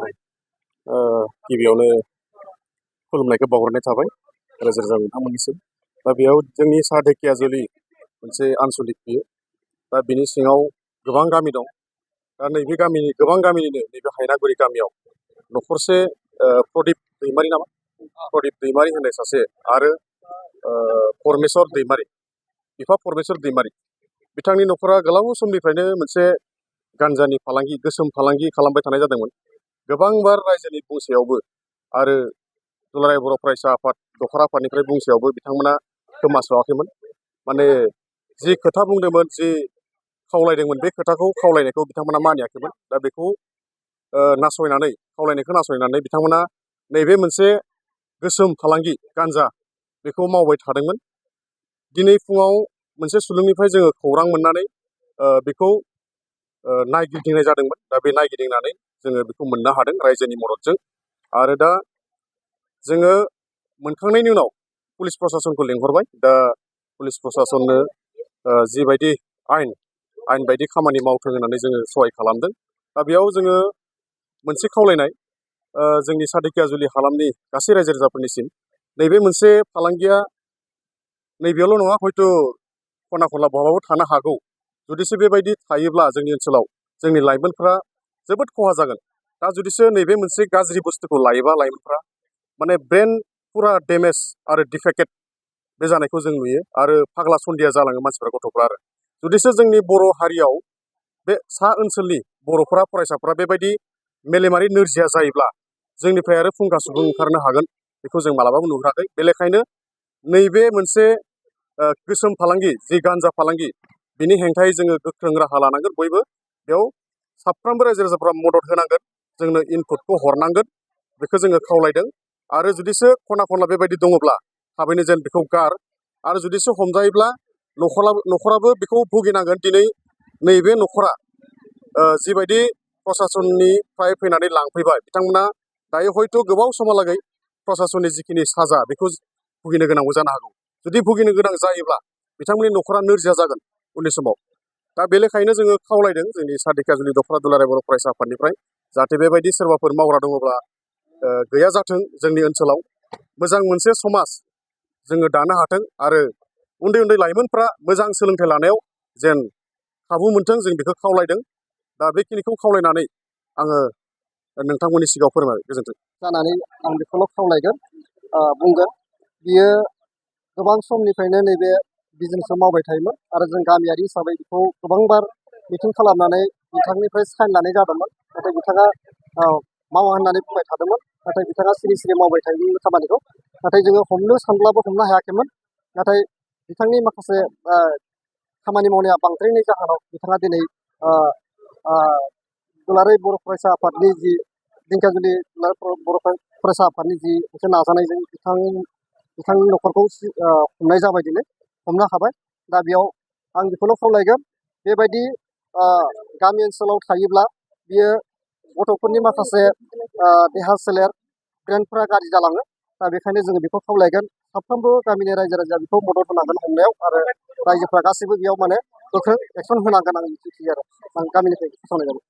गिबियावनो खुलुमनायखौ बावहरनाय थाबाय रोजा रोजा नोंथांमोननिसिम। दा बेयाव जोंनि साहा धेकियाजुलि मोनसे आनसलिक बियो। दा बिनि सिङाव गोबां गामि दं। दा नैबे गामिनि गोबां गामिनिनो नैबे हायनागुरि गामियाव न'खरसे प्रदीप दैमारि नामा प्रदीप दैमारि होननाय सासे आरो परमेश्वर दैमारि बिफा परमेश्वर दैमारि बिथांनि न'खरा गोलाव समनिफ्रायनो मोनसे गान्जानि फालांगि गोसोम फालांगि खालामबाय थानाय जादोंमोन। गोबांबार रायजोनि बुंसायावबो आरो दुलाराय बर' फरायसा आफाद दख'रा आफादनिफ्राय बुंसायावबो बिथांमोना खोमास्रावाखैमोन। माने जि खोथा बुंदोंमोन जि खावलायदोंमोन बे खोथाखौ खावलायनायखौ बिथांमोना मानियाखैमोन। दा बेखौ नासयनानै खावलायनायखौ नासयनानै बिथांमोना नैबे मोनसे गोसोम फालांगि गान्जा बेखौ मावबाय थादोंमोन। दिनै फुङाव मोनसे सुलुंनिफ्राय जोङो खौरां मोननानै बेखौ नायगिदिंनाय जादोंमोन। दा बे नायगिदिंनानै जोङो बेखौ मोननो हादों रायजोनि मददजों। आरो दा जोङो मोनखांनायनि उनाव पुलिस प्रसासनखौ लिंहरबाय। दा पुलिस प्रसासननो जिबायदि आयेन बायदि खामानि मावथों होननानै जोङो सहाय खालामदों। दा बेयाव जोङो मोनसे खावलायनाय जोंनि साहा धेकियाजुलि हालामनि गासै रायजो राजाफोरनिसिम नैबे मोनसे फालांगिया नैबेयावल' नङा, हयथ' खना खनला बहाबाबो थानो हागौ। जुदिसो बेबायदि थायोब्ला जोंनि ओनसोलाव जोंनि लाइमोनफ्रा जोबोद खहा जागोन। दा जुदिसो नैबे मोनसे गाज्रि बुस्थुखौ लायोबा लाइमोनफ्रा माने ब्रेन फुरा डेमेज आरो डिफेक्टेड बे जानायखौ जों नुयो आरो फाग्ला सन्दिया जालाङो मानसिफ्रा गथ'फ्रा। आरो जुदिसो जोंनि बर' हारियाव बे सा ओनसोलनि बर'फोरा फरायसाफ्रा बेबायदि मेलेमारि नोरजिया जायोब्ला जोंनिफ्राय आरो फुंखा सुबुं ओंखारनो हागोन बेखौ जों मालाबाबो नुहुराखै। बेनिखायनो नैबे मोनसे गोसोम फालांगि जि गान्जा फालांगि बिनि हेंथायै जोङो गोख्रों राहा लानांगोन। बयबो बेयाव साफ्रोमबो रायजो राजाफ्रा मदद होनांगोन, जोंनो इनपुटखौ हरनांगोन, बेखौ जोङो खावलायदों। आरो जुदिसो खना खनला बेबायदि दङब्ला थाबैनो जेन बेखौ गार। आरो जुदिसो हमजायोब्ला न'खराबो बेखौ भुगिनांगोन। दिनै नैबे न'खरा जिबायदि प्रसासननिफ्राय फैनानै लांफैबाय बिथांमोना दायो हयथ' गोबाव समहालागै प्रसासननि जिखिनि साजा बेखौ भुगिनो गोनांबो जानो हागौ। जुदि भुगिनो गोनां जायोब्ला बिथांमोननि न'खरा नोरजिया जागोन उननि समाव। दा बेनिखायनो जोङो खावलायदों जोंनि साहा धेकियाजुलि दख'रा दुलाराय बर' फरायसा आफादनिफ्राय जाहाथे बेबायदि सोरबाफोर मावग्रा दङब्ला गैया जाथों। जोंनि ओनसोलाव मोजां मोनसे समाज जोङो दानो हाथों आरो उन्दै उन्दै लाइमोनफ्रा मोजां सोलोंथाइ लानायाव जेन खाबु मोनथों जों बेखौ खावलायदों। दा बेखिनिखौ खावलायनानै आङो नोंथांमोननि सिगाङाव फोरमायबाय। गोजोन्थों जानानै आं बेखौल' खावलायगोन बुंगोन। बियो गोबां समनिफ्रायनो नैबे बिजनेसखौ मावबाय थायोमोन आरो जों गामियारि हिसाबै बेखौ गोबांबार मिटिं खालामनानै बिथांनिफ्राय साइन लानाय जादोंमोन। नाथाय बिथाङा मावा होननानै बुंबाय थादोंमोन। नाथाय बिथाङा सिरि सिरि मावबाय थायोमोन खामानिखौ। नाथाय जोङो हमनो सानब्लाबो हमनो हायाखैमोन। नाथाय बिथांनि माखासे खामानि मावनाया बांद्रायनायनि जाहोनाव बिथाङा दिनै दुलाराय बर' फरायसा आफादनि जि धेकियाजुलि बर' फरायसा आफादनि जि मोनसे नाजानायजों बिथांनि न'खरखौ हमनाय जाबाय, दिनै हमनो हाबाय। दा बेयाव आं बेखौल' खावलायगोन, बेबायदि गामि ओनसोलाव थायोब्ला बियो गथ'फोरनि माखासे देहा सोलेर ब्रेनफोरा गाज्रि जालाङो। दा बेखायनो जोङो बेखौ खावलायगोन साफ्रोमबो गामिनि रायजो राजाया बेखौ मदद होनांगोन हमनायाव आरो रायजोफ्रा गासैबो बेयाव माने गोख्रों एक्सन होनांगोन। आं मिथियो आरो आं गामिनिफ्राय फोसावनाय जाबाय।